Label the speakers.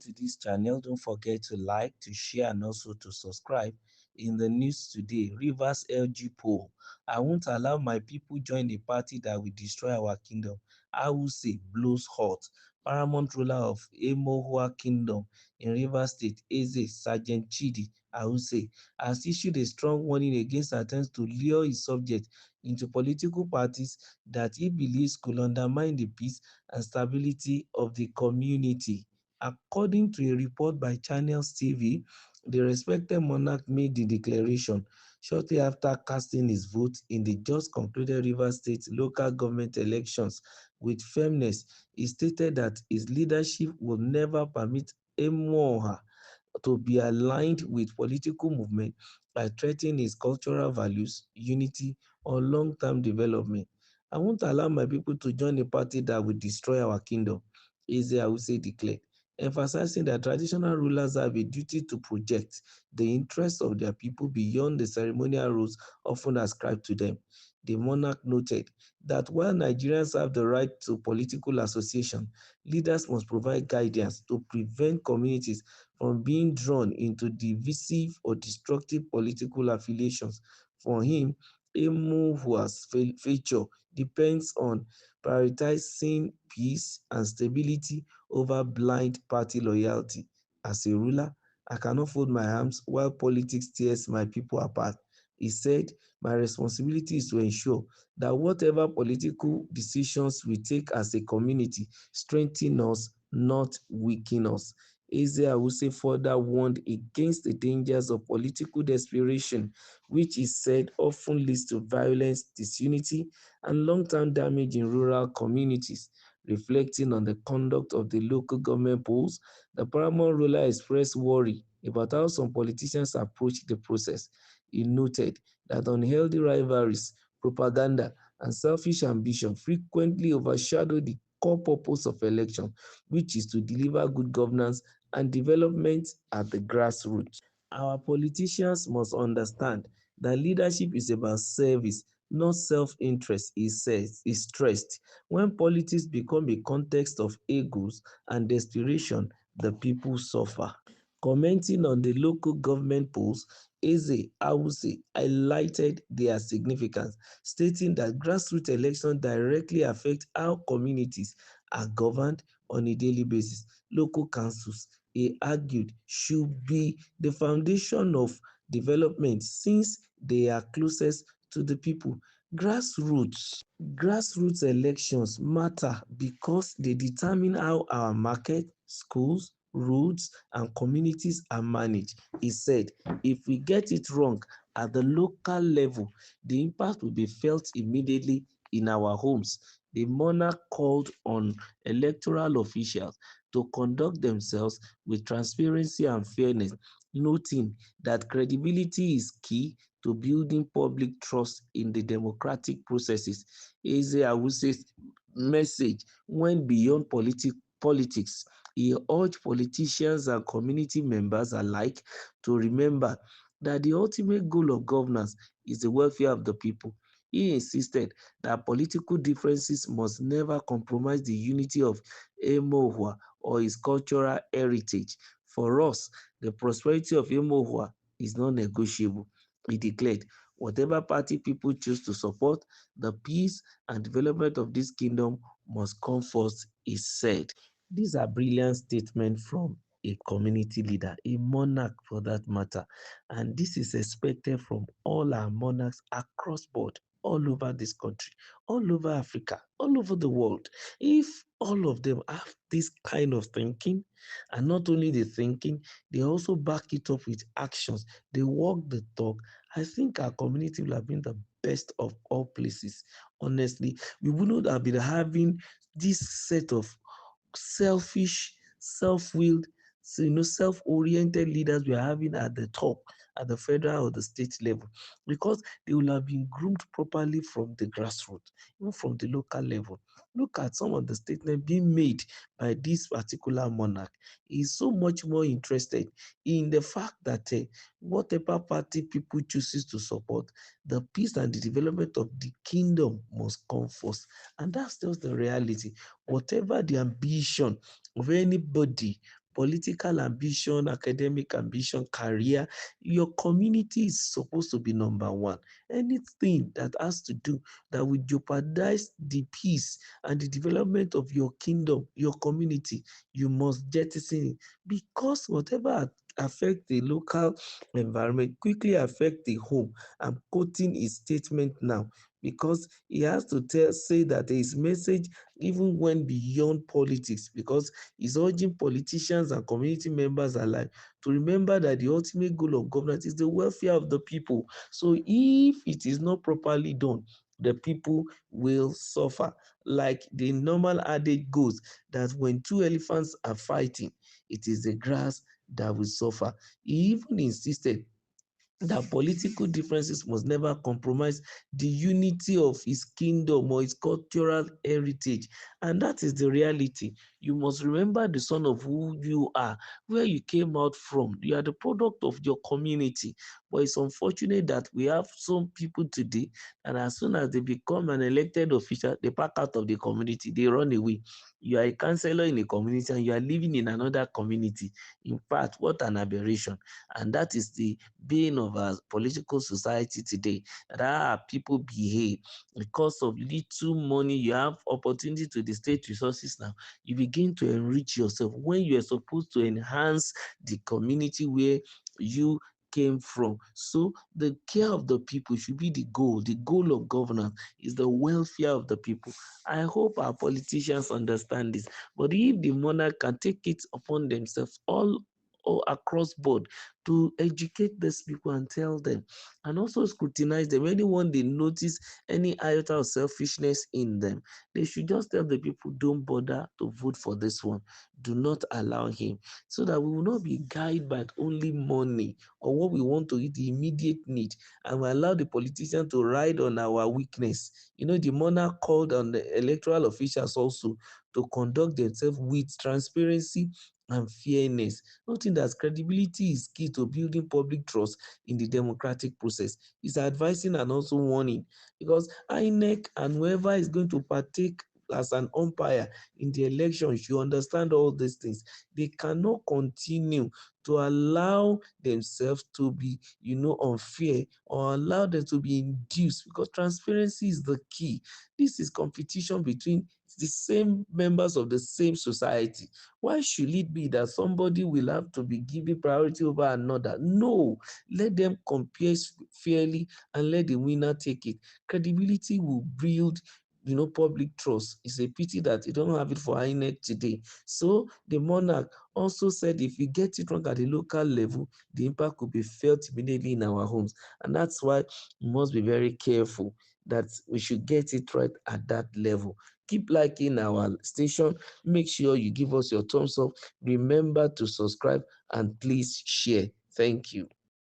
Speaker 1: to this channel. Don't forget to like, to share, and also to subscribe. In the news today, Rivers LG poll. I won't allow my people join a party that will destroy our kingdom. I will say blows hot. Paramount ruler of Emohua Kingdom in Rivers State, Eze Sergeant Chidi Ahuse, has issued a strong warning against attempts to lure his subjects into political parties that he believes could undermine the peace and stability of the community. According to a report by Channels TV, the respected monarch made the declaration shortly after casting his vote in the just concluded Rivers State local government elections. With firmness, he stated that his leadership will never permit Emoha to be aligned with political movement by threatening his cultural values, unity, or long-term development. I won't allow my people to join a party that will destroy our kingdom, Eze Awuse declared, emphasizing that traditional rulers have a duty to project the interests of their people beyond the ceremonial roles often ascribed to them. The monarch noted that while Nigerians have the right to political association, leaders must provide guidance to prevent communities from being drawn into divisive or destructive political affiliations. For him, Emuhua's future depends on prioritizing peace and stability over blind party loyalty. As a ruler, I cannot fold my arms while politics tears my people apart. He said, my responsibility is to ensure that whatever political decisions we take as a community strengthen us, not weaken us. Eze Awuse further warned against the dangers of political desperation, which he said often leads to violence, disunity, and long-term damage in rural communities. Reflecting on the conduct of the local government polls, the paramount ruler expressed worry about how some politicians approach the process. He noted that unhealthy rivalries, propaganda, and selfish ambition frequently overshadow the core purpose of election, which is to deliver good governance and development at the grassroots. Our politicians must understand that leadership is about service, not self-interest, he says, he stressed. When politics become a context of egos and desperation, the people suffer. Commenting on the local government polls, Eze Awuse highlighted their significance, stating that grassroots elections directly affect how communities are governed on a daily basis. Local councils, he argued, should be the foundation of development since they are closest to the people. Grassroots Grassroots elections matter because they determine how our market, schools, roads, and communities are managed. He said, if we get it wrong at the local level, the impact will be felt immediately in our homes. The monarch called on electoral officials to conduct themselves with transparency and fairness, noting that credibility is key to building public trust in the democratic processes. Eze Awuse's message went beyond politics. He urged politicians and community members alike to remember that the ultimate goal of governance is the welfare of the people. He insisted that political differences must never compromise the unity of Emohua or its cultural heritage. For us, the prosperity of Emohua is non-negotiable. He declared, whatever party people choose to support, the peace and development of this kingdom must come first, he said. These are brilliant statements from a community leader, a monarch for that matter. And this is expected from all our monarchs across board, all over this country, all over Africa, all over the world. If all of them have this kind of thinking, and not only the thinking, they also back it up with actions, they walk the talk, I think our community will have been the best of all places. Honestly, we wouldn't have been having this set of selfish, self-willed, self-oriented leaders we are having at the top, at the federal or the state level, because they will have been groomed properly from the grassroots, even from the local level. Look at some of the statements being made by this particular monarch. He is so much more interested in the fact that whatever party people chooses to support, the peace and the development of the kingdom must come first. And that's just the reality. Whatever the ambition of anybody political ambition, academic ambition, career, your community is supposed to be number one. Anything that has to do that will jeopardize the peace and the development of your kingdom, your community, you must jettison it, because whatever affect the local environment quickly affect the home. I'm quoting his statement now because he has to say that his message even went beyond politics, because he's urging politicians and community members alike to remember that the ultimate goal of governance is the welfare of the people. So if it is not properly done, the people will suffer. Like the normal adage goes, that when two elephants are fighting, it is the grass that will suffer. He even insisted that political differences must never compromise the unity of his kingdom or his cultural heritage. And that is the reality. You must remember the son of who you are, where you came out from. You are the product of your community. But it's unfortunate that we have some people today, and as soon as they become an elected official, they pack out of the community, they run away. You are a councillor in a community and you are living in another community. In fact, what an aberration. And that is the bane of our political society today. That people behave because of little money. You have opportunity to the state resources now. You begin to enrich yourself when you are supposed to enhance the community where you came from. So the care of the people should be the goal. The goal of governance is the welfare of the people. I hope our politicians understand this. But if the monarch can take it upon themselves all across board to educate these people and tell them, and also scrutinize them. Anyone they notice any iota of selfishness in them, they should just tell the people, don't bother to vote for this one. Do not allow him. So that we will not be guided by only money or what we want to eat, the immediate need, and we allow the politician to ride on our weakness. The monarch called on the electoral officials also to conduct themselves with transparency and fairness. Noting that credibility is key to building public trust in the democratic process. Is advising and also warning, because INEC and whoever is going to partake as an umpire in the elections, you understand all these things. They cannot continue to allow themselves to be, unfair, or allow them to be induced, because transparency is the key. This is competition between the same members of the same society. Why should it be that somebody will have to be given priority over another? No, let them compare fairly and let the winner take it. Credibility will build public trust. It's a pity that you don't have it for INEC today. So the monarch also said if we get it wrong at the local level, the impact could be felt immediately in our homes. And that's why we must be very careful that we should get it right at that level. Keep liking our station. Make sure you give us your thumbs up. Remember to subscribe and please share. Thank you.